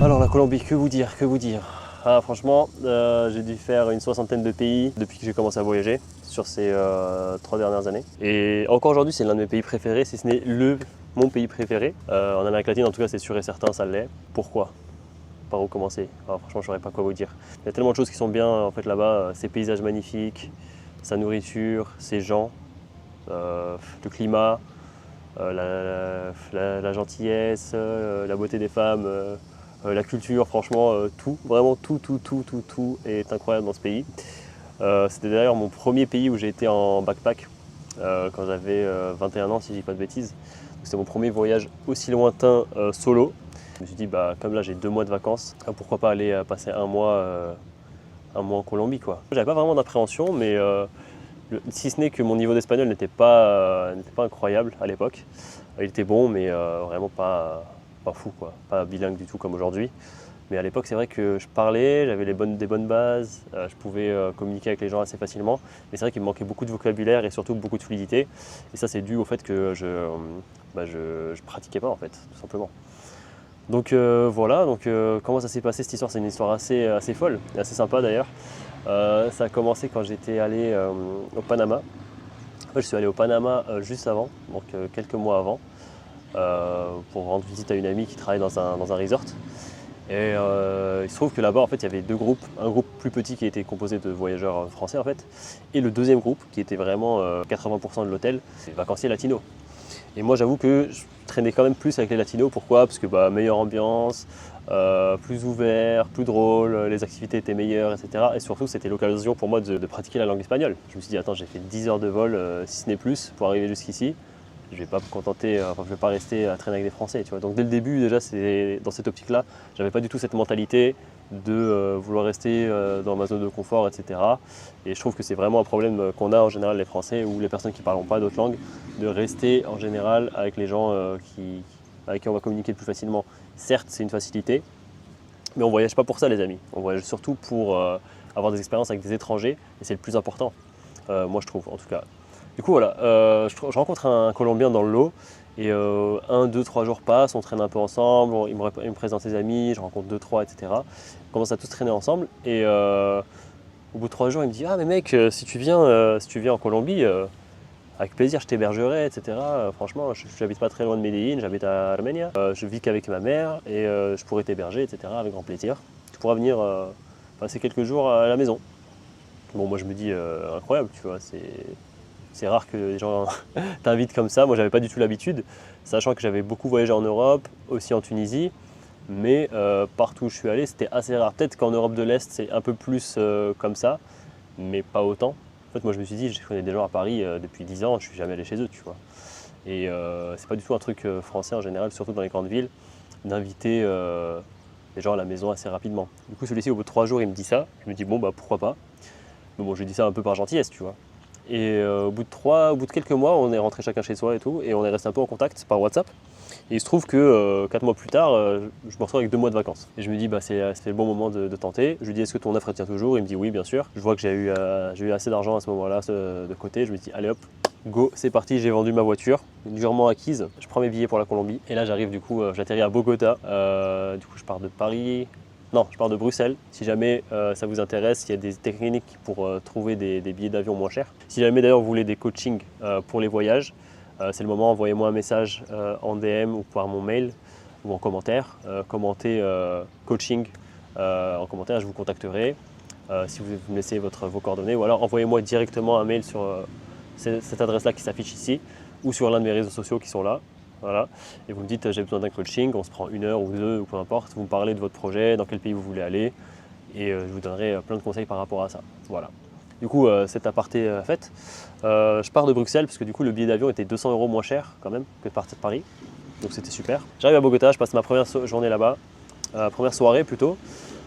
Alors la Colombie, que vous dire, que vous dire. Ah, franchement, j'ai dû faire une soixantaine de pays depuis que j'ai commencé à voyager sur ces 3 dernières années. Et encore aujourd'hui, c'est l'un de mes pays préférés, si ce n'est mon pays préféré. En Amérique latine, en tout cas, c'est sûr et certain, ça l'est. Pourquoi? Par où commencer? Franchement, je saurais pas quoi vous dire. Il y a tellement de choses qui sont bien en fait là-bas, ses paysages magnifiques, sa nourriture, ses gens, le climat, la gentillesse, la beauté des femmes, la culture, franchement, tout, vraiment tout est incroyable dans ce pays. C'était d'ailleurs mon premier pays où j'ai été en backpack quand j'avais 21 ans, si je dis pas de bêtises. C'était mon premier voyage aussi lointain solo. Je me suis dit, bah, comme là j'ai 2 mois de vacances, pourquoi pas aller passer un mois en Colombie, quoi. J'avais pas vraiment d'appréhension, mais si ce n'est que mon niveau d'espagnol n'était pas incroyable à l'époque. Il était bon, mais vraiment pas fou, quoi. Pas bilingue du tout comme aujourd'hui. Mais à l'époque, c'est vrai que je parlais, j'avais des bonnes bases, je pouvais communiquer avec les gens assez facilement. Mais c'est vrai qu'il me manquait beaucoup de vocabulaire et surtout beaucoup de fluidité. Et ça, c'est dû au fait que je pratiquais pas, en fait, tout simplement. Donc voilà, comment ça s'est passé cette histoire? C'est une histoire assez folle, et assez sympa d'ailleurs. Ça a commencé quand j'étais allé au Panama. En fait, je suis allé au Panama juste avant, donc quelques mois avant, pour rendre visite à une amie qui travaille dans un resort. Et il se trouve que là-bas, en fait, il y avait 2 groupes. Un groupe plus petit qui était composé de voyageurs français, en fait, et le deuxième groupe qui était vraiment 80% de l'hôtel, c'est vacanciers latinos. Et moi, j'avoue que je traînais quand même plus avec les latinos. Pourquoi? Parce que meilleure ambiance, plus ouvert, plus drôle, les activités étaient meilleures, etc. Et surtout, c'était l'occasion pour moi de pratiquer la langue espagnole. Je me suis dit, attends, j'ai fait 10 heures de vol, si ce n'est plus, pour arriver jusqu'ici. Je ne vais pas me contenter, je vais pas rester à traîner avec des Français, tu vois. Donc dès le début, déjà, c'est dans cette optique-là, j'avais pas du tout cette mentalité de vouloir rester dans ma zone de confort, etc. Et je trouve que c'est vraiment un problème qu'on a en général les Français ou les personnes qui ne parlent pas d'autres langues, de rester en général avec les gens avec qui on va communiquer le plus facilement. Certes, c'est une facilité, mais on ne voyage pas pour ça, les amis. On voyage surtout pour avoir des expériences avec des étrangers, et c'est le plus important, moi je trouve en tout cas. Du coup voilà, je rencontre un Colombien dans le lot, et 1, 2, 3 jours passent, on traîne un peu ensemble, il me présente ses amis, je rencontre 2, 3, etc. On commence à tous traîner ensemble, et au bout de 3 jours, il me dit: ah mais mec, si tu viens en Colombie, avec plaisir, je t'hébergerai, etc. Franchement, je n'habite pas très loin de Medellín, j'habite à Armenia. Je vis qu'avec ma mère et je pourrais t'héberger, etc. avec grand plaisir. Tu pourras venir passer quelques jours à la maison. Bon, moi je me dis incroyable, tu vois, c'est rare que les gens t'invitent comme ça. Moi, j'avais pas du tout l'habitude, sachant que j'avais beaucoup voyagé en Europe, aussi en Tunisie, mais partout où je suis allé, c'était assez rare. Peut-être qu'en Europe de l'Est, c'est un peu plus comme ça, mais pas autant. En fait, moi, je me suis dit, je connais des gens à Paris depuis 10 ans, je suis jamais allé chez eux, tu vois. Et c'est pas du tout un truc français en général, surtout dans les grandes villes, d'inviter les gens à la maison assez rapidement. Du coup, celui-ci, au bout de 3 jours, il me dit ça. Je me dis, bon, bah pourquoi pas. Mais bon, je lui dis ça un peu par gentillesse, tu vois. Et au bout de quelques mois, on est rentré chacun chez soi et tout, et on est resté un peu en contact par WhatsApp. Et il se trouve que 4 mois plus tard, je me retrouve avec 2 mois de vacances. Et je me dis, bah, c'est le bon moment de tenter. Je lui dis, est-ce que ton offre tient toujours? Il me dit, oui, bien sûr. Je vois que j'ai eu assez d'argent à ce moment-là de côté. Je me dis, allez hop, go, c'est parti, j'ai vendu ma voiture, durement acquise. Je prends mes billets pour la Colombie. Et là, j'arrive, du coup, j'atterris à Bogota. Du coup, je pars de Paris. Non, je pars de Bruxelles. Si jamais ça vous intéresse, il y a des techniques pour trouver des billets d'avion moins chers. Si jamais d'ailleurs vous voulez des coachings pour les voyages, c'est le moment, envoyez-moi un message en DM ou par mon mail ou en commentaire. Commentez coaching en commentaire, je vous contacterai. Si vous me laissez vos coordonnées, ou alors envoyez-moi directement un mail sur cette adresse-là qui s'affiche ici, ou sur l'un de mes réseaux sociaux qui sont là. Voilà. Et vous me dites, j'ai besoin d'un coaching, on se prend 1 heure ou 2 ou peu importe, vous me parlez de votre projet, dans quel pays vous voulez aller, et je vous donnerai plein de conseils par rapport à ça. Voilà. Du coup, cet aparté fait, je pars de Bruxelles parce que du coup le billet d'avion était 200 € moins cher quand même que de partir de Paris, donc c'était super. J'arrive à Bogota, je passe ma première journée là-bas, première soirée plutôt.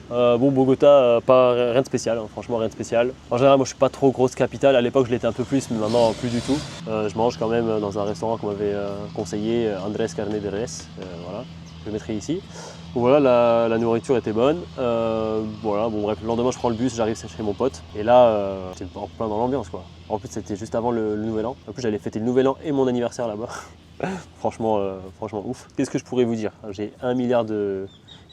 Bon, Bogota, rien de spécial, hein, franchement rien de spécial. En général, moi je suis pas trop grosse capitale, à l'époque je l'étais un peu plus, mais maintenant plus du tout. Je mange quand même dans un restaurant qu'on m'avait conseillé, Andrés Carne de Res, voilà, je le mettrai ici. Donc voilà, la nourriture était bonne. Voilà, bon bref, le lendemain je prends le bus, j'arrive chez mon pote, et là j'étais en plein dans l'ambiance, quoi. En plus c'était juste avant le nouvel an, en plus j'allais fêter le nouvel an et mon anniversaire là-bas. Franchement ouf. Qu'est-ce que je pourrais vous dire? J'ai 1 milliard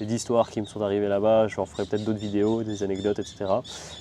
et d'histoires qui me sont arrivées là-bas. Je en ferai peut-être d'autres vidéos, des anecdotes, etc.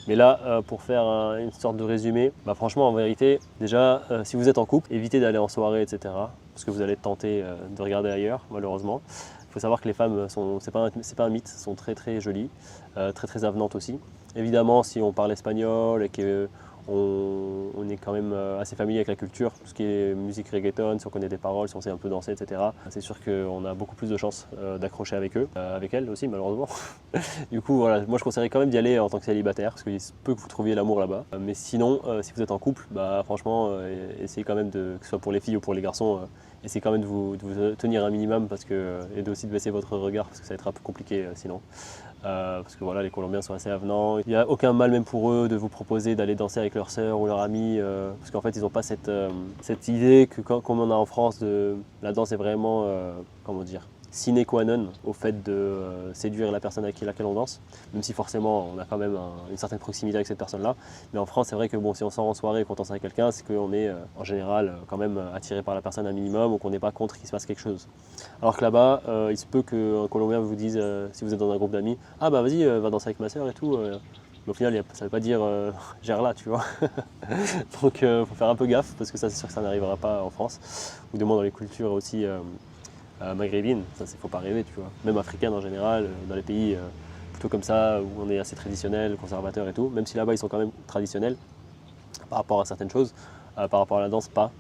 Mais là, pour faire une sorte de résumé, bah, franchement, en vérité, déjà, si vous êtes en couple, évitez d'aller en soirée, etc. Parce que vous allez être tenté de regarder ailleurs, malheureusement. Il faut savoir que les femmes, c'est pas un mythe, sont très très jolies, très très avenantes aussi. Évidemment, si on parle espagnol et qu'on est quand même assez familier avec la culture, tout ce qui est musique reggaeton, si on connaît des paroles, si on sait un peu danser, etc. C'est sûr qu'on a beaucoup plus de chances d'accrocher avec eux, avec elles aussi malheureusement. Du coup, voilà, moi je conseillerais quand même d'y aller en tant que célibataire, parce qu'il se peut que vous trouviez l'amour là-bas. Mais sinon, si vous êtes en couple, bah, franchement, essayez quand même, que ce soit pour les filles ou pour les garçons, essayez quand même de vous tenir un minimum et aussi de baisser votre regard, parce que ça va être un peu compliqué sinon. Parce que voilà, les Colombiens sont assez avenants. Il n'y a aucun mal même pour eux de vous proposer d'aller danser avec leur sœur ou leur amie, parce qu'en fait ils n'ont pas cette idée que comme on a en France, la danse est vraiment, comment dire, sine qua non au fait de séduire la personne avec laquelle on danse, même si forcément on a quand même une certaine proximité avec cette personne-là. Mais en France, c'est vrai que bon, si on sort en soirée et qu'on danse avec quelqu'un, c'est qu'on est en général quand même attiré par la personne un minimum, ou qu'on n'est pas contre qu'il se passe quelque chose. Alors que là-bas, il se peut qu'un Colombien vous dise, si vous êtes dans un groupe d'amis, ah bah vas-y, va danser avec ma soeur et tout. Mais au final, ça ne veut pas dire gère là, tu vois. Donc il faut faire un peu gaffe, parce que ça, c'est sûr que ça n'arrivera pas en France, ou du moins dans les cultures aussi maghrébines. Ça, il ne faut pas rêver, tu vois. Même africaines en général, dans les pays plutôt comme ça, où on est assez traditionnel, conservateur et tout, même si là-bas ils sont quand même traditionnels par rapport à certaines choses, par rapport à la danse, pas.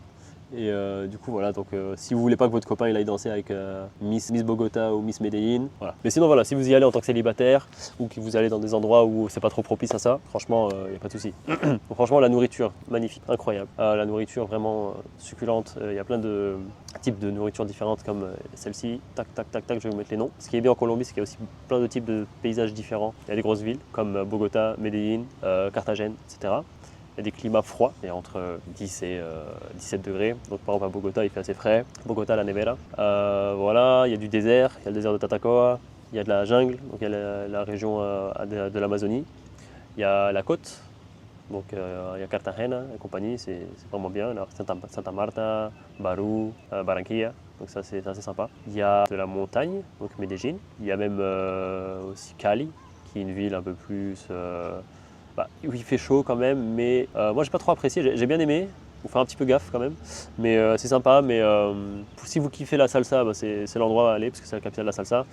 Et du coup voilà, donc si vous voulez pas que votre copain il aille danser avec Miss Bogota ou Miss Medellin, voilà. Mais sinon voilà, si vous y allez en tant que célibataire ou que vous allez dans des endroits où c'est pas trop propice à ça, franchement il n'y a pas de souci. Donc, franchement la nourriture, magnifique, incroyable. La nourriture vraiment succulente, il y a plein de types de nourriture différentes comme celle-ci, tac tac tac tac, je vais vous mettre les noms. Ce qui est bien en Colombie, c'est qu'il y a aussi plein de types de paysages différents. Il y a des grosses villes comme Bogota, Medellin, Carthagène, etc. Il y a des climats froids, il y a entre 10 et 17 degrés. Donc par exemple à Bogota, il fait assez frais. Bogota, la nevera. Voilà, il y a du désert, il y a le désert de Tatacoa, il y a de la jungle, donc il y a la région de l'Amazonie. Il y a la côte, donc il y a Cartagena et compagnie, c'est vraiment bien. Là, Santa Marta, Barú, Barranquilla, donc ça c'est assez sympa. Il y a de la montagne, donc Medellín. Il y a même aussi Cali, qui est une ville un peu plus... où il fait chaud quand même, mais moi j'ai pas trop apprécié, j'ai bien aimé, faut faire un petit peu gaffe quand même, mais c'est sympa. Mais si vous kiffez la salsa, bah, c'est l'endroit à aller, parce que c'est la capitale de la salsa.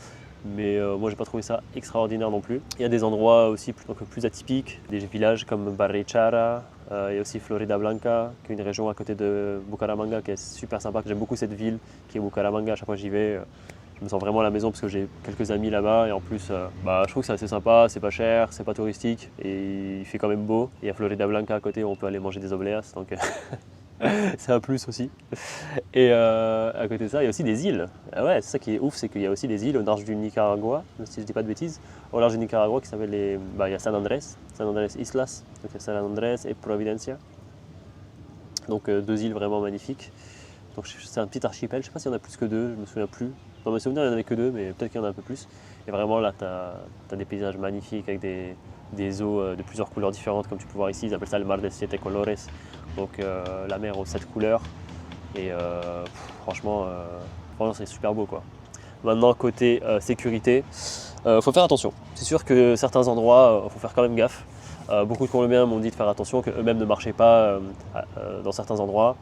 Mais moi j'ai pas trouvé ça extraordinaire non plus. Il y a des endroits aussi plus atypiques, des villages comme Barrechara, il y a aussi Florida Blanca, qui est une région à côté de Bucaramanga, qui est super sympa. J'aime beaucoup cette ville qui est Bucaramanga, à chaque fois que j'y vais. Je me sens vraiment à la maison parce que j'ai quelques amis là-bas, et en plus je trouve que c'est assez sympa, c'est pas cher, c'est pas touristique et il fait quand même beau. Il y a Florida Blanca à côté où on peut aller manger des obleas, donc c'est un plus aussi. Et à côté de ça, il y a aussi des îles. Ah ouais, c'est ça qui est ouf, c'est qu'il y a aussi des îles au large du Nicaragua, si je dis pas de bêtises, au large du Nicaragua qui s'appelle il y a San Andrés Islas, donc il y a San Andrés et Providencia. Donc deux îles vraiment magnifiques. Donc c'est un petit archipel, je sais pas s'il y en a plus que deux, je me souviens plus. Dans mes souvenirs, il n'y en avait que deux, mais peut-être qu'il y en a un peu plus. Et vraiment là, tu as des paysages magnifiques avec des eaux de plusieurs couleurs différentes, comme tu peux voir ici. Ils appellent ça le Mar de Siete Colores, donc la mer aux 7 couleurs. Et franchement, c'est super beau, quoi. Maintenant, côté sécurité, faut faire attention. C'est sûr que certains endroits, faut faire quand même gaffe. Beaucoup de Colombiens m'ont dit de faire attention, qu'eux-mêmes ne marchaient pas dans certains endroits.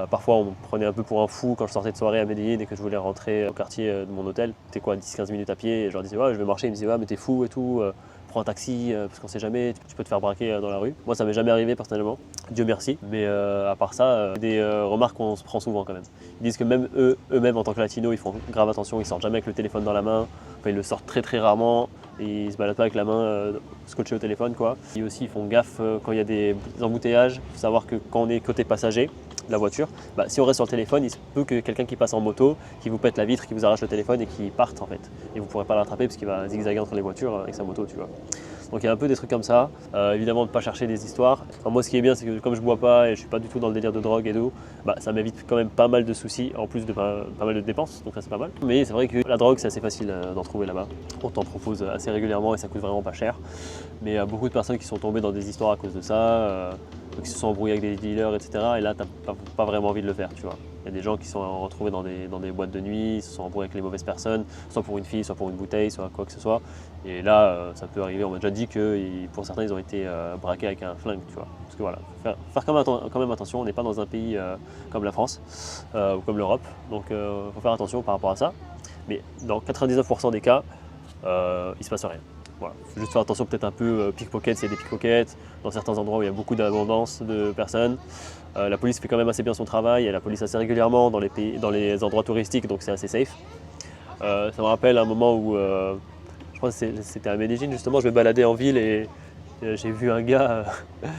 Parfois on me prenait un peu pour un fou quand je sortais de soirée à Medellín et que je voulais rentrer au quartier de mon hôtel. C'était quoi, 10-15 minutes à pied, et je leur disais ouais je vais marcher, ils me disaient ouais mais t'es fou et tout, prends un taxi parce qu'on sait jamais, tu peux te faire braquer dans la rue. Moi ça m'est jamais arrivé personnellement, Dieu merci, mais à part ça, des remarques qu'on se prend souvent quand même. Ils disent que même eux-mêmes en tant que latinos, ils font grave attention, ils sortent jamais avec le téléphone dans la main, enfin ils le sortent très très rarement, et ils se baladent pas avec la main scotchée au téléphone, quoi. Et aussi ils font gaffe quand il y a des embouteillages. Il faut savoir que quand on est côté passager de la voiture, si on reste sur le téléphone, il se peut que quelqu'un qui passe en moto, qui vous pète la vitre, qui vous arrache le téléphone et qui parte en fait. Et vous ne pourrez pas l'attraper parce qu'il va zigzaguer entre les voitures avec sa moto, tu vois. Donc il y a un peu des trucs comme ça. Évidemment, de ne pas chercher des histoires. Enfin, moi, ce qui est bien, c'est que comme je bois pas et je suis pas du tout dans le délire de drogue et tout, ça m'évite quand même pas mal de soucis, en plus de pas mal de dépenses. Donc ça, c'est pas mal. Mais c'est vrai que la drogue, c'est assez facile d'en trouver là-bas. On t'en propose assez régulièrement et ça coûte vraiment pas cher. Mais il y a beaucoup de personnes qui sont tombées dans des histoires à cause de ça, qui se sont embrouillées avec des dealers, etc. Et là, t'as pas vraiment envie de le faire, tu vois. Il y a des gens qui sont retrouvés dans des boîtes de nuit, ils se sont embrouillés avec les mauvaises personnes, soit pour une fille, soit pour une bouteille, soit quoi que ce soit. Et là, ça peut arriver. On m'a déjà dit que pour certains, ils ont été braqués avec un flingue, tu vois. Parce que voilà, faire quand même attention. On n'est pas dans un pays comme la France ou comme l'Europe, donc il faut faire attention par rapport à ça. Mais dans 99% des cas, il ne se passe rien. Voilà. Il faut juste faire attention peut-être un peu pickpocket s'il y a des pickpockets, dans certains endroits où il y a beaucoup d'abondance de personnes. La police fait quand même assez bien son travail, il y a la police assez régulièrement dans les endroits touristiques, donc c'est assez safe. Ça me rappelle un moment où, je crois que c'était à Medellín justement, je me baladais en ville et j'ai vu un gars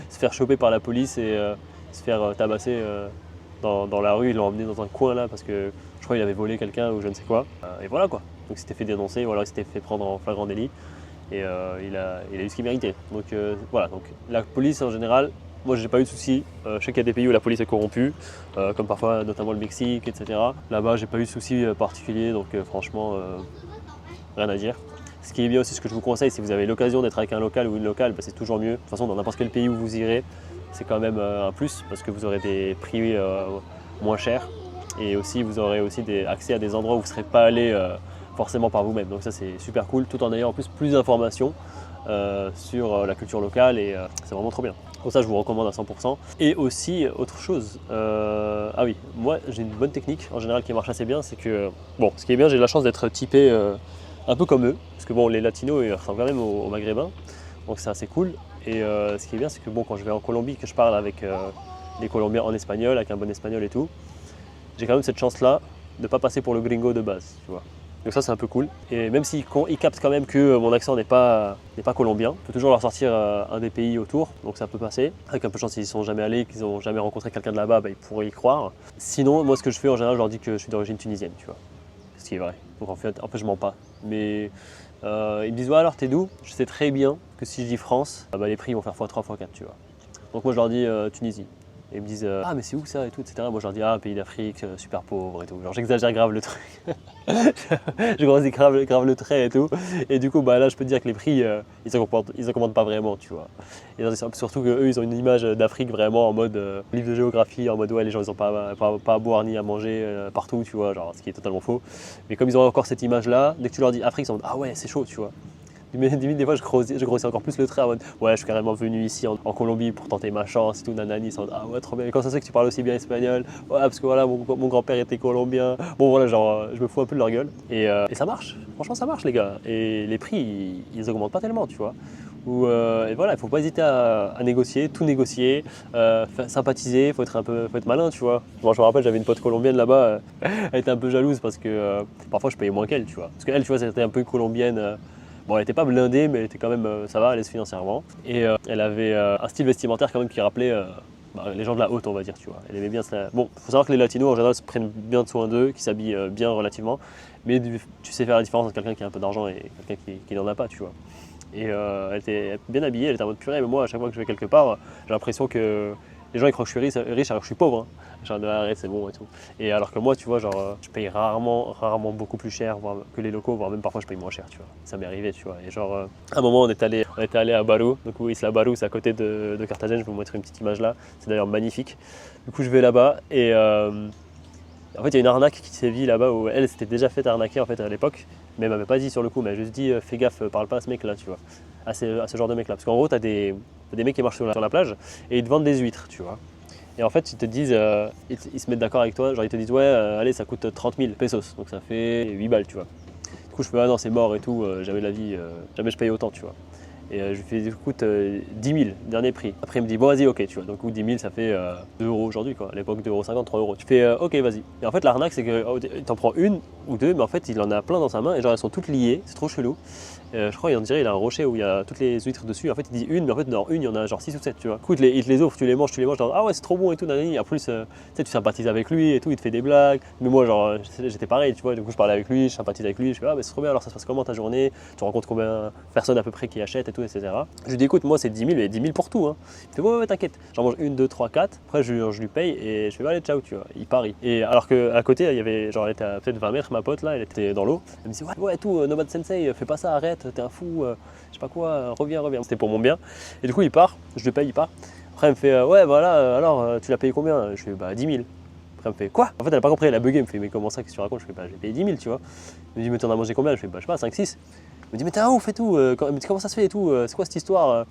se faire choper par la police et se faire tabasser dans la rue. Ils l'ont emmené dans un coin là parce que je crois qu'il avait volé quelqu'un ou je ne sais quoi. Et voilà quoi, donc il s'était fait dénoncer ou alors il s'était fait prendre en flagrant délit. Et il a eu ce qu'il méritait. Donc voilà, donc la police en général, moi j'ai pas eu de soucis. Je sais qu'il y a des pays où la police est corrompue, comme parfois notamment le Mexique, etc. Là-bas j'ai pas eu de soucis particuliers, donc franchement rien à dire. Ce qui est bien aussi, ce que je vous conseille, si vous avez l'occasion d'être avec un local ou une locale, bah, c'est toujours mieux. De toute façon, dans n'importe quel pays où vous irez, c'est quand même un plus parce que vous aurez des prix moins chers et aussi vous aurez aussi accès à des endroits où vous ne serez pas allé forcément par vous-même. Donc ça c'est super cool, tout en ayant en plus d'informations sur la culture locale et c'est vraiment trop bien. Pour ça je vous recommande à 100%. Et aussi autre chose, ah oui, moi j'ai une bonne technique en général qui marche assez bien, c'est que, bon, ce qui est bien, j'ai la chance d'être typé un peu comme eux, parce que bon, les latinos ils ressemblent quand même aux maghrébins, donc c'est assez cool. Et ce qui est bien, c'est que bon, quand je vais en Colombie, que je parle avec les Colombiens en espagnol, avec un bon espagnol et tout, j'ai quand même cette chance-là de ne pas passer pour le gringo de base, tu vois. Donc ça c'est un peu cool. Et même s'ils captent quand même que mon accent n'est pas colombien, je peux toujours leur sortir un des pays autour, donc ça peut passer. Avec un peu de chance, s'ils ne sont jamais allés, qu'ils n'ont jamais rencontré quelqu'un de là-bas, bah, ils pourraient y croire. Sinon, moi ce que je fais en général, je leur dis que je suis d'origine tunisienne, tu vois. Ce qui est vrai. Donc en fait je mens pas. Mais ils me disent ouais alors t'es d'où? Je sais très bien que si je dis France, bah, les prix vont faire x3, x4, tu vois. Donc moi je leur dis Tunisie. Et ils me disent ah mais c'est où ça et tout, etc. Moi je leur dis ah pays d'Afrique, super pauvre et tout. Genre j'exagère grave le truc. Je grossis grave le trait et tout. Et du coup bah là je peux te dire que les prix ils augmentent pas vraiment, tu vois. Et surtout qu'eux ils ont une image d'Afrique vraiment en mode livre de géographie, en mode ouais les gens ils ont pas à boire ni à manger partout, tu vois, genre ce qui est totalement faux. Mais comme ils ont encore cette image là, dès que tu leur dis Afrique, ils sont en mode ah ouais c'est chaud, tu vois. Limite, des fois, je grossis encore plus le trait en mode ouais, je suis carrément venu ici en Colombie pour tenter ma chance et tout, nanani. Ah ouais, trop bien. Et quand ça se fait que tu parles aussi bien espagnol, ouais, parce que voilà, mon grand-père était colombien. Bon, voilà, genre, je me fous un peu de leur gueule. Et ça marche. Franchement, ça marche, les gars. Et les prix, ils augmentent pas tellement, tu vois. Et voilà, il faut pas hésiter à négocier, tout négocier, sympathiser, il faut être malin, tu vois. Moi, je me rappelle, j'avais une pote colombienne là-bas, elle était un peu jalouse parce que parfois je payais moins qu'elle, tu vois. Parce qu'elle, tu vois, c'était un peu colombienne. Bon, elle n'était pas blindée, mais elle était quand même, ça va, à l'aise financièrement. Et elle avait un style vestimentaire quand même qui rappelait les gens de la haute, on va dire, tu vois. Elle aimait bien ça. Bon, il faut savoir que les latinos, en général, se prennent bien soin d'eux, qui s'habillent bien relativement. Mais tu sais faire la différence entre quelqu'un qui a un peu d'argent et quelqu'un qui n'en a pas, tu vois. Et elle était bien habillée, elle était en mode purée, mais moi, à chaque fois que je vais quelque part, j'ai l'impression que les gens ils croient que je suis riche alors que je suis pauvre. Hein. Genre, arrête, c'est bon et tout. Et alors que moi, tu vois, genre, je paye rarement beaucoup plus cher que les locaux, voire même parfois je paye moins cher, tu vois. Ça m'est arrivé, tu vois. Et genre, à un moment, on était allé à Barú, donc oui, Isla Barú, c'est à côté de Carthagène, je vais vous montrer une petite image là. C'est d'ailleurs magnifique. Du coup, je vais là-bas et en fait, il y a une arnaque qui s'est vue là-bas où elle s'était déjà fait arnaquer en fait à l'époque, mais elle m'avait pas dit sur le coup, mais elle m'a juste dit fais gaffe, parle pas à ce mec-là, tu vois, à ce genre de mec-là. Parce qu'en gros, t'as des mecs qui marchent sur la plage et ils te vendent des huîtres, tu vois. Et en fait, ils te disent, ils se mettent d'accord avec toi, genre ils te disent ouais, allez, ça coûte 30 000 pesos, donc ça fait 8 balles, tu vois. Du coup, je fais ah non, c'est mort et tout, jamais de la vie, jamais je paye autant, tu vois. Et je lui fais du coup 10 000, dernier prix. Après il me dit bon vas-y ok, tu vois, donc 10 000 ça fait 2 euros aujourd'hui quoi, à l'époque 2,50 €, 3 euros. Tu fais ok vas-y. Et en fait l'arnaque c'est que t'en prends une ou deux, mais en fait il en a plein dans sa main et genre elles sont toutes liées, c'est trop chelou. Je crois qu'il il a un rocher où il y a toutes les huîtres dessus, en fait il dit une, mais en fait dans une il y en a genre 6 ou 7 tu vois. Du coup il te les offre, tu les manges, genre, ah ouais c'est trop bon et tout, nanani. En plus tu sympathises avec lui et tout, il te fait des blagues. Mais moi genre j'étais pareil, tu vois, du coup je parlais avec lui, je sympathise avec lui, je fais ah mais c'est trop bien, alors ça se passe comment ta journée, tu rencontres combien de personnes à peu près qui achètent et tout, etc. Je lui dis écoute moi c'est 10 000, mais 10 000 pour tout hein. Il fait ouais t'inquiète, j'en mange 1, 2, 3, 4, après je lui paye et je fais allez ciao tu vois, il parie. Et alors qu'à côté il y avait genre elle était à peut-être 20 mètres ma pote là, elle était dans l'eau, elle me dit ouais tout, Nomad Sensei, fais pas ça, arrête, t'es un fou, je sais pas quoi, reviens. C'était pour mon bien. Et du coup, il part, je le paye, il part. Après, il me fait ouais, voilà, alors tu l'as payé combien? Je fais bah 10 000. Après, elle me fait quoi? En fait, elle a pas compris, elle a bugué. Elle me fait mais comment ça, qu'est-ce que tu racontes? Je fais bah, j'ai payé 10 000, tu vois. Elle me dit mais t'en as mangé combien? Je fais bah, je sais pas, 5-6. Elle me dit mais t'es un ouf et tout, comment ça se fait et tout, c'est quoi cette histoire?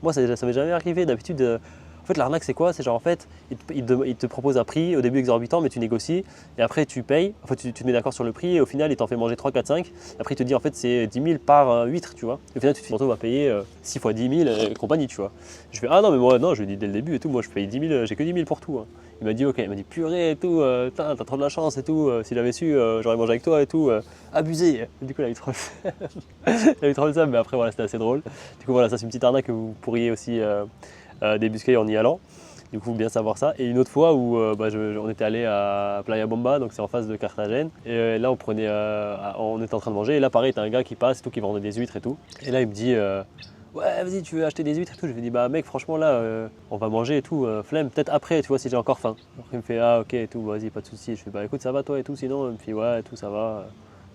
Moi, ça m'est jamais arrivé. D'habitude, en fait, l'arnaque, c'est quoi? C'est genre, en fait, il te propose un prix au début exorbitant, mais tu négocies. Et après, tu payes. En fait, tu te mets d'accord sur le prix. Et au final, il t'en fait manger 3, 4, 5. Après, il te dit, en fait, c'est 10 000 par huître, tu vois. Et au final, tu te retrouves à payer 6 fois 10 000 et compagnie, tu vois. Je fais, ah non, mais moi, non, je lui ai dit dès le début et tout. Moi, je paye 10 000, j'ai que 10 000 pour tout, hein. Il m'a dit, ok. Il m'a dit, purée et tout. T'as trop de la chance et tout. Si j'avais su, j'aurais mangé avec toi et tout. Abusé. Et du coup, là, il a eu trop il a eu trop le seum, mais après, voilà, c'était assez drôle. Du coup, voilà, ça, c'est une petite arnaque que vous pourriez aussi débusquer en y allant. Du coup, bien savoir ça. Et une autre fois où on était allé à Playa Bomba, donc c'est en face de Carthagène. Et là, on était en train de manger. Et là, pareil, t'as un gars qui passe, et tout, qui vendait des huîtres et tout. Et là, il me dit, ouais, vas-y, tu veux acheter des huîtres et tout. Je lui dis, bah mec, franchement, là, on va manger et tout. Flemme, peut-être après, tu vois, si j'ai encore faim. Après, il me fait, ah, ok, et tout, vas-y, pas de souci. Je lui dis, bah écoute, ça va toi et tout. Sinon, il me fait, ouais, et tout, ça va.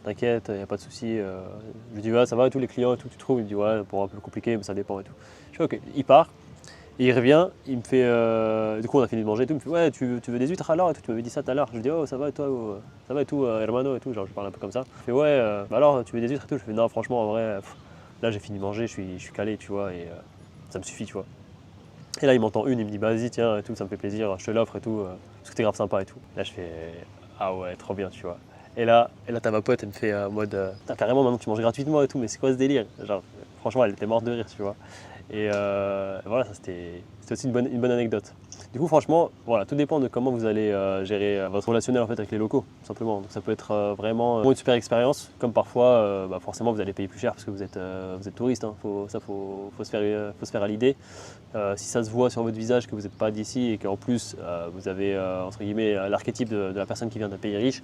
T'inquiète, il n'y a pas de souci. Je lui dis, ouais, ça va et tout, les clients et tout, tu trouves? Il me dit, ouais, pour un peu compliqué, mais ça dépend et tout. Je fais, ok, il part. Et il revient, il me fait. Du coup, on a fini de manger et tout. Il me fait, ouais, tu veux des huîtres alors et tout, tu m'avais dit ça tout à l'heure. Je lui dis, oh, ça va et toi, ça va et tout, hermano et tout. Genre, je parle un peu comme ça. Il fait, ouais, bah alors, tu veux des huîtres et tout. Je fais, non, franchement, en vrai, là, j'ai fini de manger, je suis calé, tu vois, et ça me suffit, tu vois. Et là, il m'entend une, il me dit, bah vas-y, tiens, et tout, ça me fait plaisir, je te l'offre et tout, parce que t'es grave sympa et tout. Là, je fais, ah ouais, trop bien, tu vois. Et là t'as ma pote, elle me fait en mode, carrément, maintenant tu manges gratuitement et tout, mais c'est quoi ce délire? Genre, franchement, elle était morte de rire, tu vois. Et voilà, ça c'était aussi une bonne anecdote. Du coup, franchement, voilà, tout dépend de comment vous allez gérer votre relationnel en fait avec les locaux, tout simplement. Donc, ça peut être vraiment une super expérience, comme parfois, forcément, vous allez payer plus cher parce que vous êtes touriste. Hein. Faut se faire à l'idée. Si ça se voit sur votre visage que vous n'êtes pas d'ici et qu'en plus vous avez entre guillemets l'archétype de la personne qui vient d'un pays riche.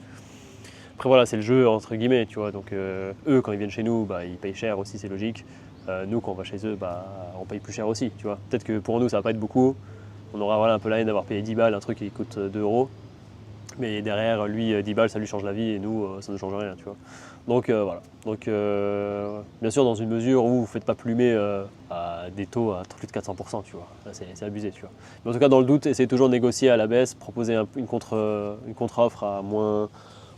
Après voilà, c'est le jeu entre guillemets, tu vois. Donc eux, quand ils viennent chez nous, bah, ils payent cher aussi, c'est logique. Nous, quand on va chez eux, bah, on paye plus cher aussi, tu vois. Peut-être que pour nous, ça va pas être beaucoup. On aura voilà, un peu la haine d'avoir payé 10 balles, un truc qui coûte 2 euros. Mais derrière, lui, 10 balles, ça lui change la vie et nous, ça ne change rien, tu vois. Donc voilà. Donc bien sûr, dans une mesure où vous ne faites pas plumer à des taux à plus de 400%, tu vois. C'est abusé, tu vois. Mais en tout cas, dans le doute, essayez toujours de négocier à la baisse, proposer une contre-offre à moins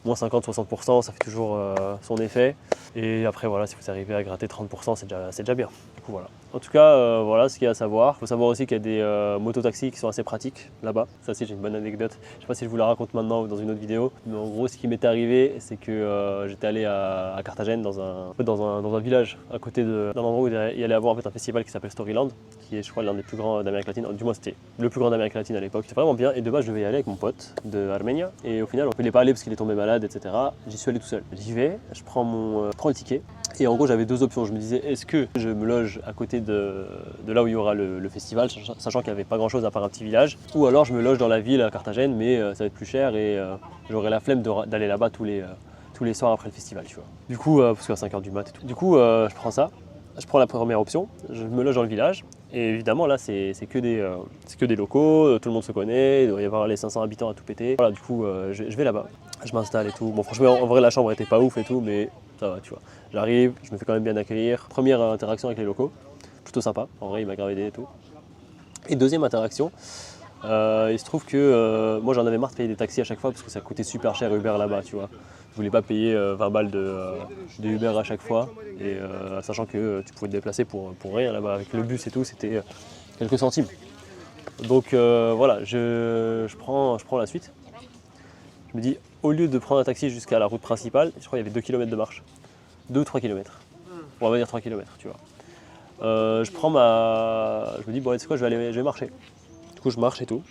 50-60%, ça fait toujours son effet. Et après, voilà, si vous arrivez à gratter 30%, c'est déjà bien. Du coup, voilà. En tout cas, voilà ce qu'il y a à savoir. Il faut savoir aussi qu'il y a des mototaxis qui sont assez pratiques là-bas. Ça aussi, j'ai une bonne anecdote. Je ne sais pas si je vous la raconte maintenant ou dans une autre vidéo. Mais en gros, ce qui m'était arrivé, c'est que j'étais allé à Carthagène dans un village à côté d'un endroit où il y allait avoir en fait, un festival qui s'appelle Storyland, qui est, je crois, l'un des plus grands d'Amérique latine. Du moins, c'était le plus grand d'Amérique latine à l'époque. C'était vraiment bien. Et de base, je devais y aller avec mon pote de Armenia. Et au final, on ne voulait pas aller parce qu'il est tombé malade, etc. J'y suis allé tout seul. J'y vais, je prends le ticket. Et en gros, j'avais deux options. Je me disais, est-ce que je me loge à côté de là où il y aura le festival, sachant qu'il n'y avait pas grand-chose à part un petit village, ou alors je me loge dans la ville à Carthagène, mais ça va être plus cher et j'aurai la flemme d'aller là-bas tous les soirs après le festival, tu vois. Du coup, parce qu'à 5h du mat et tout. Du coup, je prends ça. Je prends la première option. Je me loge dans le village. Et évidemment, là, c'est que des locaux, tout le monde se connaît, il doit y avoir les 500 habitants à tout péter. Voilà, du coup, je vais là-bas. Je m'installe et tout. Bon, franchement, en vrai, la chambre était pas ouf et tout, mais ça va, tu vois. J'arrive, je me fais quand même bien accueillir. Première interaction avec les locaux, plutôt sympa. En vrai, il m'a grave aidé et tout. Et deuxième interaction, il se trouve que moi, j'en avais marre de payer des taxis à chaque fois parce que ça coûtait super cher Uber là-bas, tu vois. Je voulais pas payer 20 balles de Uber à chaque fois, et sachant que tu pouvais te déplacer pour rien là-bas. Avec le bus et tout, c'était quelques centimes. Donc voilà, je prends la suite. Je me dis, au lieu de prendre un taxi jusqu'à la route principale, je crois qu'il y avait 2 km de marche. 2 ou 3 km. On va dire 3 km, tu vois. Je me dis, bon, tu sais quoi, je vais marcher. Du coup, je marche et tout.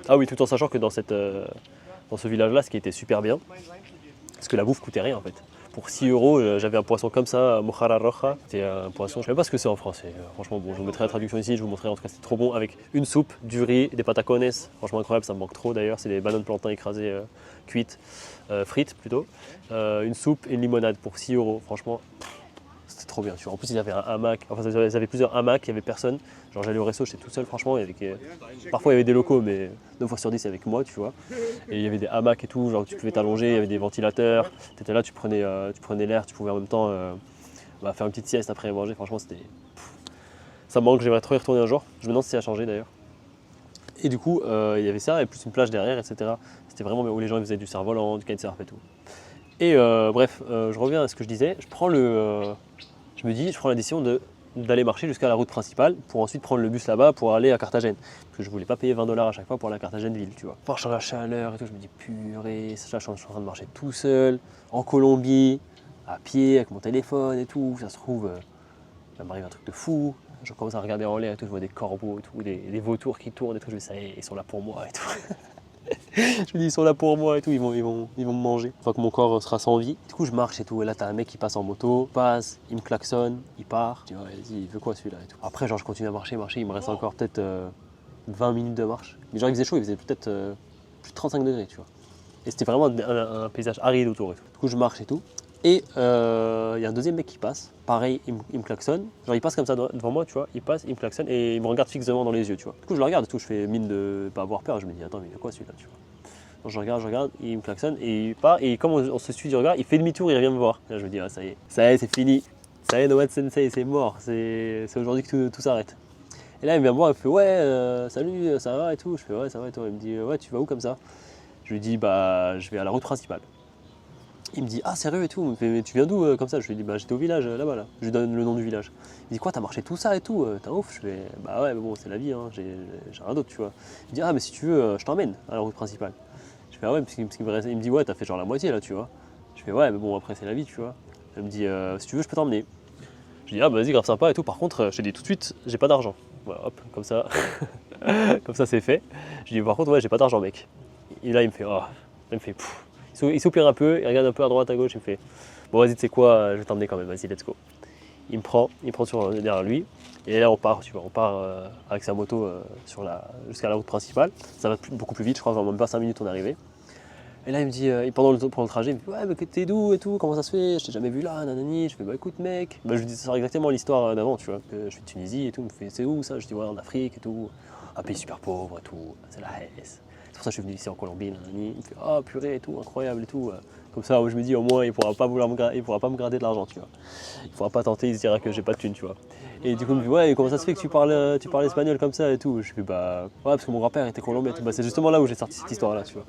Ah oui, tout en sachant que dans ce village-là, ce qui était super bien, parce que la bouffe coûtait rien en fait. Pour 6 euros, j'avais un poisson comme ça, mojarra roja. C'était un poisson, je ne sais même pas ce que c'est en français. Franchement, bon, je vous mettrai la traduction ici, je vous montrerai en tout cas, c'était trop bon avec une soupe, du riz, des patacones. Franchement incroyable, ça me manque trop d'ailleurs. C'est des bananes plantains écrasées, cuites, frites plutôt. Une soupe et une limonade pour 6 euros. Franchement, c'était trop bien. Tu vois. En plus, il y avait un hamac, enfin, ils avaient plusieurs hamacs, il y avait personne. Genre, j'allais au resto, j'étais tout seul, franchement. Parfois, il y avait des locaux, mais 9 fois sur 10 avec moi, tu vois. Et il y avait des hamacs et tout, genre tu pouvais t'allonger, il y avait des ventilateurs. Tu étais là, tu prenais l'air, tu pouvais en même temps faire une petite sieste après manger. Franchement, ça me manque, j'aimerais trop y retourner un jour. Je me demande si ça a changé d'ailleurs. Et du coup, il y avait ça, et plus une plage derrière, etc. C'était vraiment où les gens ils faisaient du cerf-volant, du kitesurf et tout. Et bref, je reviens à ce que je disais. Je me dis, je prends la décision d'aller marcher jusqu'à la route principale pour ensuite prendre le bus là-bas pour aller à Carthagène. Parce que je voulais pas payer 20 $ à chaque fois pour aller à Carthagène ville, tu vois. Marche dans la chaleur et tout, je me dis purée, ça, je suis en train de marcher tout seul, en Colombie, à pied, avec mon téléphone et tout. Ça se trouve, ça m'arrive un truc de fou. Je commence à regarder en l'air et tout, je vois des corbeaux et tout, des vautours qui tournent et tout. Je me dis, ça y est, ils sont là pour moi et tout. Je me dis, ils sont là pour moi et tout, ils vont me manger. Une fois que mon corps sera sans vie. Du coup, je marche et tout. Et là, t'as un mec qui passe en moto, passe, il me klaxonne, il part. Je dis, ouais, vas-y, il veut quoi celui-là et tout. Après, genre, je continue à marcher. Il me reste encore peut-être 20 minutes de marche. Mais genre, il faisait chaud, il faisait peut-être plus de 35 degrés, tu vois. Et c'était vraiment un paysage aride autour et tout. Du coup, je marche et tout. Et il y a un deuxième mec qui passe, pareil, il me klaxonne. Genre il passe comme ça devant moi, tu vois, il passe, il me klaxonne et il me regarde fixement dans les yeux, tu vois. Du coup je le regarde et tout, je fais mine de pas avoir peur, je me dis attends mais il fait quoi celui-là, tu vois. Donc je regarde, il me klaxonne et il part et comme on se suit du regard, il fait demi-tour, il revient me voir. Et là je me dis ah ça y est, c'est fini, ça y est Nomad Sensei, c'est mort, c'est aujourd'hui que tout s'arrête. Et là il vient me voir, il me fait ouais salut, ça va et tout, je fais ouais ça va et toi, il me dit ouais tu vas où comme ça. Je lui dis bah je vais à la route principale. Il me dit ah sérieux et tout, il me fait mais tu viens d'où comme ça? Je lui dis bah j'étais au village là-bas là. Je lui donne le nom du village. Il dit quoi t'as marché tout ça et tout, t'es un ouf? Je fais bah ouais mais bon c'est la vie hein, j'ai rien d'autre tu vois. Il me dit ah mais si tu veux je t'emmène à la route principale. Je fais ah ouais parce qu'il me dit ouais t'as fait genre la moitié là tu vois. Je fais ouais mais bon après c'est la vie tu vois. Il me dit si tu veux je peux t'emmener. Je dis ah bah vas-y grave sympa et tout, par contre je te dis tout de suite j'ai pas d'argent. Voilà hop comme ça. Comme ça c'est fait. Je dis par contre ouais j'ai pas d'argent mec. Et là il me fait oh, il me fait pfff. Il soupire un peu, il regarde un peu à droite, à gauche, il me fait bon vas-y tu sais quoi, je vais t'emmener quand même, vas-y let's go. Il me prend derrière lui et là on part, tu vois, on part avec sa moto jusqu'à la route principale. Ça va beaucoup plus vite, je crois, en même pas 5 minutes on est arrivé. Et là il me dit, pendant le trajet, il me dit ouais mais t'es d'où et tout, comment ça se fait, je t'ai jamais vu là, nanani. Je fais bah écoute mec, bah, je lui dis ça exactement l'histoire d'avant, tu vois, que je suis de Tunisie et tout, il me fait c'est où ça, je dis ouais en Afrique et tout, un pays super pauvre et tout, c'est la haisse. C'est pour ça que je suis venu ici en Colombie, nanani. Il me fait ah purée et tout, incroyable et tout. Comme ça, je me dis au moins il pourra pas me gratter de l'argent, tu vois. Il pourra pas tenter, il se dira que j'ai pas de thune, tu vois. Et du coup, il me dit ouais, comment ça se fait que tu parles espagnol comme ça et tout. Je fais bah ouais, parce que mon grand-père était colombien et tout. Bah, c'est justement là où j'ai sorti cette histoire-là, tu vois.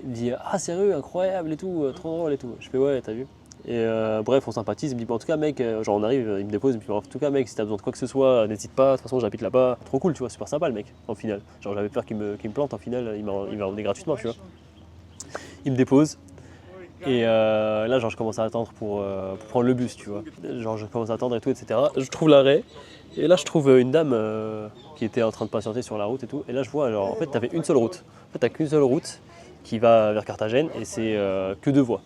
Il me dit ah sérieux, incroyable et tout, trop drôle et tout. Je fais ouais, t'as vu. Et bref, on sympathise. Il me dit en tout cas mec, genre on arrive, il me dépose, il me dit en tout cas mec, si t'as besoin de quoi que ce soit, n'hésite pas. De toute façon, j'habite là-bas. Trop cool, tu vois, super sympa le mec. En final, genre j'avais peur qu'il me plante. En final, il m'a emmené gratuitement, tu vois. Il me dépose. Et là, genre, je commence à attendre pour prendre le bus, tu vois. Genre, je commence à attendre et tout, etc. Je trouve l'arrêt. Et là, je trouve une dame qui était en train de patienter sur la route et tout. Et là, je vois, genre, en fait, t'avais une seule route. En fait, t'as qu'une seule route qui va vers Carthagène et c'est que 2 voies.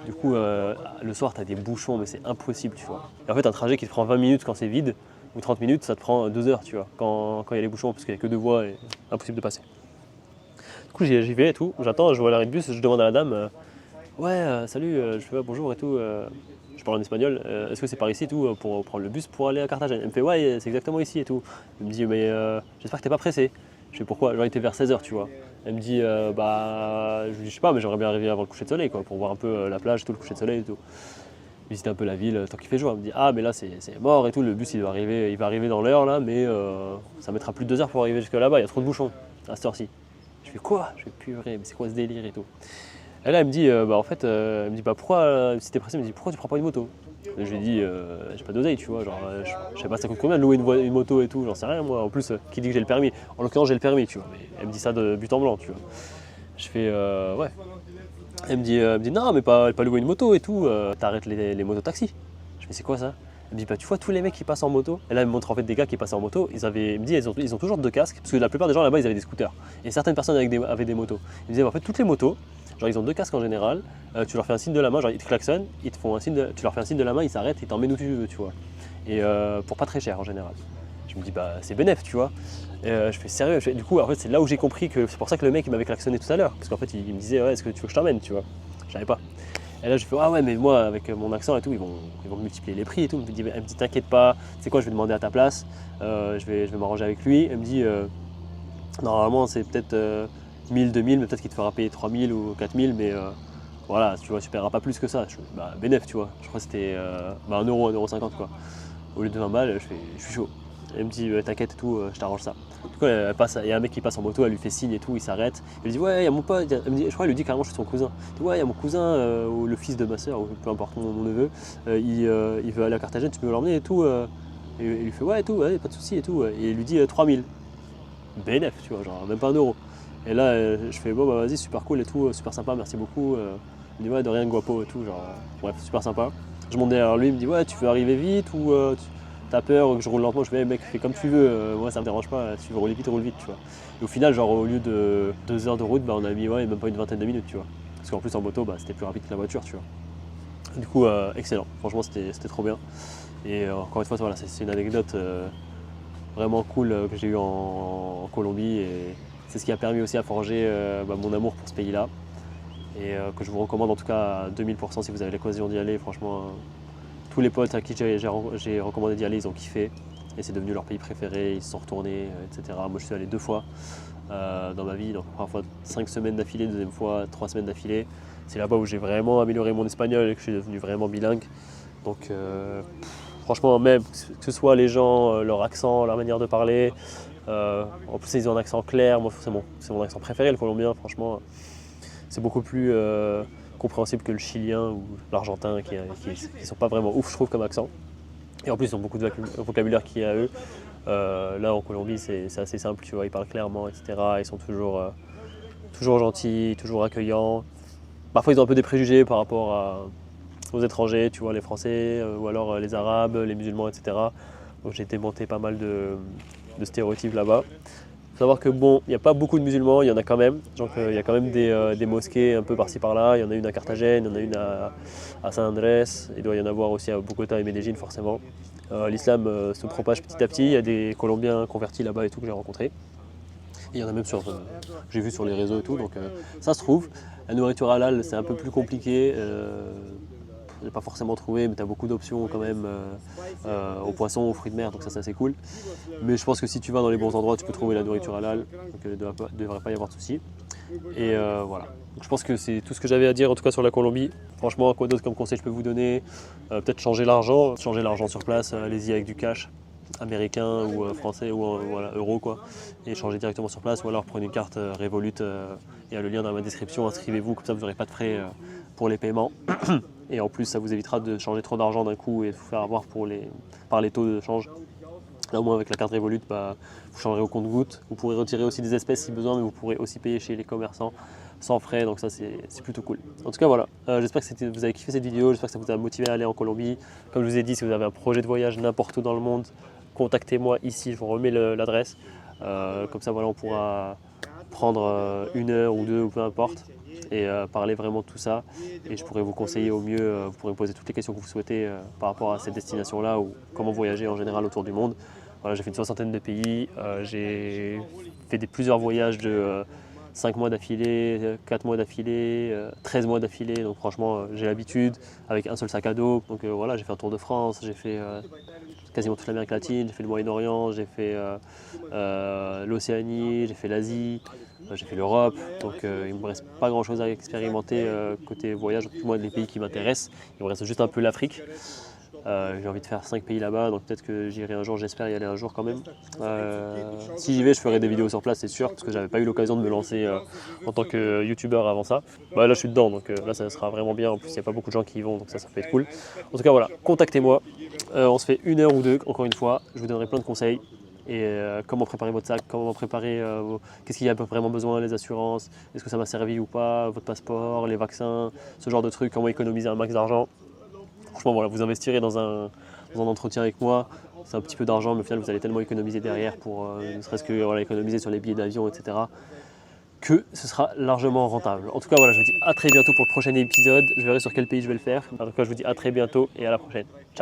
Du coup, le soir, t'as des bouchons, mais c'est impossible, tu vois. Et en fait, un trajet qui te prend 20 minutes quand c'est vide, ou 30 minutes, ça te prend 2 heures, tu vois, quand il y a les bouchons, parce qu'il n'y a que 2 voies et impossible de passer. Du coup, j'y vais et tout. J'attends, je vois l'arrêt de bus, je demande à la dame. Ouais, salut, je fais bonjour et tout. Je parle en espagnol. Est-ce que c'est par ici et tout pour prendre le bus pour aller à Carthagène? Elle me fait ouais, c'est exactement ici et tout. Elle me dit mais j'espère que t'es pas pressé. Je fais pourquoi? J'aurais été vers 16 h, tu vois. Elle me dit bah je sais pas mais j'aimerais bien arriver avant le coucher de soleil quoi pour voir un peu la plage, tout le coucher de soleil et tout. Visiter un peu la ville tant qu'il fait jour. Elle me dit ah mais là c'est mort et tout. Le bus il va arriver dans l'heure là mais ça mettra plus de 2 heures pour arriver jusque là-bas. Il y a trop de bouchons à cette heure-ci. Je fais quoi? Je fais purée mais c'est quoi ce délire et tout. Et là, elle me dit, bah en fait, elle me dit, bah pourquoi, si t'es pressé, elle me dit, pourquoi tu prends pas une moto? Et je lui ai dit, j'ai pas d'oseille, tu vois, genre, je sais pas ça coûte combien de louer une moto et tout, j'en sais rien moi. En plus, qui dit que j'ai le permis? En l'occurrence, j'ai le permis, tu vois, mais elle me dit ça de but en blanc, tu vois. Je fais, ouais. Elle me dit, non, mais pas louer une moto et tout, t'arrêtes les mototaxis. Je fais, c'est quoi ça? Elle me dit, bah tu vois tous les mecs qui passent en moto. Et là, elle me montre en fait des gars qui passent en moto. Elle me dit, ils ont toujours 2 casques, parce que la plupart des gens là-bas, ils avaient des scooters. Et certaines personnes avaient des motos. Elle me disait, bah, en fait, toutes les motos, genre ils ont 2 casques en général, tu leur fais un signe de la main, genre ils te klaxonnent, tu leur fais un signe de la main, ils s'arrêtent, ils t'emmènent où tu veux, tu vois. Et pour pas très cher en général. Je me dis bah c'est bénef, tu vois. Et je fais sérieux, du coup en fait c'est là où j'ai compris que c'est pour ça que le mec il m'avait klaxonné tout à l'heure, parce qu'en fait il me disait ouais est-ce que tu veux que je t'emmène, tu vois. Je savais pas. Et là je fais ah ouais mais moi avec mon accent et tout ils vont multiplier les prix et tout. Elle me dit t'inquiète pas, tu sais quoi je vais demander à ta place, je vais m'arranger avec lui. Elle me dit normalement c'est peut-être 1000, 2000, mais peut-être qu'il te fera payer 3000 ou 4000, mais voilà, tu vois, tu paieras pas plus que ça. Bénef, tu vois. Je crois que c'était 1 euro, 1,50 € quoi. Au lieu de 20 balles, je suis chaud. Elle me dit t'inquiète et tout, je t'arrange ça. Du coup, il y a un mec qui passe en moto, elle lui fait signe et tout, il s'arrête. Elle lui dit ouais, il y a mon pote. Elle me dit, je crois qu'elle lui dit carrément je suis son cousin. Elle dit ouais, il y a mon cousin, ou le fils de ma soeur, ou peu importe mon neveu, il veut aller à Carthagène, tu peux l'emmener et tout. Et il lui fait ouais et tout, ouais, pas de soucis et tout. Et il lui dit 3000. BNF, tu vois, genre même pas un euro. Et là, je fais bon, bah vas-y, super cool et tout, super sympa, merci beaucoup. Il me dit ouais, de rien, guapo et tout, genre, bref, super sympa. Je monte derrière lui, il me dit ouais, tu veux arriver vite ou t'as peur que je roule lentement? Je fais mec, fais comme tu veux, moi ça me dérange pas, si tu veux rouler vite, roule vite, tu vois. Et au final, genre au lieu de 2 heures de route, bah, on a mis ouais, même pas une vingtaine de minutes, tu vois. Parce qu'en plus en moto, bah, c'était plus rapide que la voiture, tu vois. Du coup, excellent, franchement, c'était trop bien. Et encore une fois, voilà, c'est une anecdote vraiment cool que j'ai eu en Colombie et c'est ce qui a permis aussi à forger mon amour pour ce pays-là et que je vous recommande en tout cas à 2000% si vous avez l'occasion d'y aller. Franchement, tous les potes à qui j'ai recommandé d'y aller, ils ont kiffé et c'est devenu leur pays préféré, ils se sont retournés, etc. Moi je suis allé 2 fois dans ma vie, donc la première fois 5 semaines d'affilée, deuxième fois 3 semaines d'affilée. C'est là-bas où j'ai vraiment amélioré mon espagnol et que je suis devenu vraiment bilingue. Donc franchement, même que ce soit les gens, leur accent, leur manière de parler, en plus ils ont un accent clair, moi c'est mon accent préféré, le colombien, franchement, c'est beaucoup plus compréhensible que le chilien ou l'argentin qui sont pas vraiment ouf, je trouve, comme accent. Et en plus ils ont beaucoup de vocabulaire qui est à eux. Là en Colombie c'est assez simple, tu vois, ils parlent clairement, etc. Ils sont toujours gentils, toujours accueillants. Parfois ils ont un peu des préjugés par rapport aux étrangers, tu vois, les Français, ou alors les Arabes, les musulmans, etc. Donc j'ai démonté pas mal de stéréotypes là-bas. Il faut savoir que bon, il n'y a pas beaucoup de musulmans, il y en a quand même. Donc il y a quand même des mosquées un peu par-ci par-là. Il y en a une à Carthagène, il y en a une à San Andrés, il doit y en avoir aussi à Bogota et Medellín forcément. L'islam se propage petit à petit, il y a des Colombiens convertis là-bas et tout que j'ai rencontrés. Et il y en a même j'ai vu sur les réseaux et tout, donc ça se trouve. La nourriture halal, c'est un peu plus compliqué. Je n'ai pas forcément trouvé, mais tu as beaucoup d'options quand même aux poissons, aux fruits de mer, donc ça c'est assez cool. Mais je pense que si tu vas dans les bons endroits, tu peux trouver la nourriture halal, donc il ne devrait pas y avoir de soucis. Et voilà. Donc, je pense que c'est tout ce que j'avais à dire en tout cas sur la Colombie. Franchement, quoi d'autre comme conseil je peux vous donner? Peut-être changer l'argent sur place, allez-y avec du cash américain ou français ou voilà, euro quoi, et changer directement sur place, ou alors prenez une carte Revolut, il y a le lien dans ma description, inscrivez-vous, comme ça vous n'aurez pas de frais pour les paiements. Et en plus ça vous évitera de changer trop d'argent d'un coup et de vous faire avoir par les taux de change. Là au moins avec la carte Revolut, vous changerez au compte-gouttes, vous pourrez retirer aussi des espèces si besoin, mais vous pourrez aussi payer chez les commerçants sans frais, donc ça c'est plutôt cool. En tout cas voilà, j'espère que vous avez kiffé cette vidéo, j'espère que ça vous a motivé à aller en Colombie. Comme je vous ai dit, si vous avez un projet de voyage n'importe où dans le monde, contactez-moi ici, je vous remets l'adresse. Comme ça voilà, on pourra prendre 1 heure ou 2 ou peu importe et parler vraiment de tout ça, et je pourrais vous conseiller au mieux, vous pourrez me poser toutes les questions que vous souhaitez par rapport à cette destination là ou comment voyager en général autour du monde. Voilà, j'ai fait une 60aine de pays, j'ai fait plusieurs voyages de 5 mois d'affilée, 4 mois d'affilée, 13 mois d'affilée, donc franchement j'ai l'habitude avec un seul sac à dos. Donc voilà, j'ai fait un tour de France, j'ai fait quasiment toute l'Amérique latine, j'ai fait le Moyen-Orient, j'ai fait l'Océanie, j'ai fait l'Asie, j'ai fait l'Europe, donc il ne me reste pas grand chose à expérimenter côté voyage, moi les pays qui m'intéressent, il me reste juste un peu l'Afrique. J'ai envie de faire 5 pays là-bas, donc peut-être que j'irai un jour, j'espère y aller un jour quand même. Si j'y vais, je ferai des vidéos sur place, c'est sûr, parce que j'avais pas eu l'occasion de me lancer en tant que youtubeur avant ça. Là je suis dedans, donc là ça sera vraiment bien, en plus il n'y a pas beaucoup de gens qui y vont, donc ça peut être cool. En tout cas voilà, contactez-moi, on se fait 1 heure ou 2, encore une fois, je vous donnerai plein de conseils. Et comment préparer votre sac, comment préparer, qu'est-ce qu'il y a vraiment besoin, les assurances, est-ce que ça m'a servi ou pas, votre passeport, les vaccins, ce genre de trucs, comment économiser un max d'argent. Franchement, voilà, vous investirez dans un entretien avec moi, c'est un petit peu d'argent, mais au final, vous allez tellement économiser derrière pour ne serait-ce que voilà, économiser sur les billets d'avion, etc., que ce sera largement rentable. En tout cas, voilà, je vous dis à très bientôt pour le prochain épisode. Je verrai sur quel pays je vais le faire. En tout cas, je vous dis à très bientôt et à la prochaine. Ciao!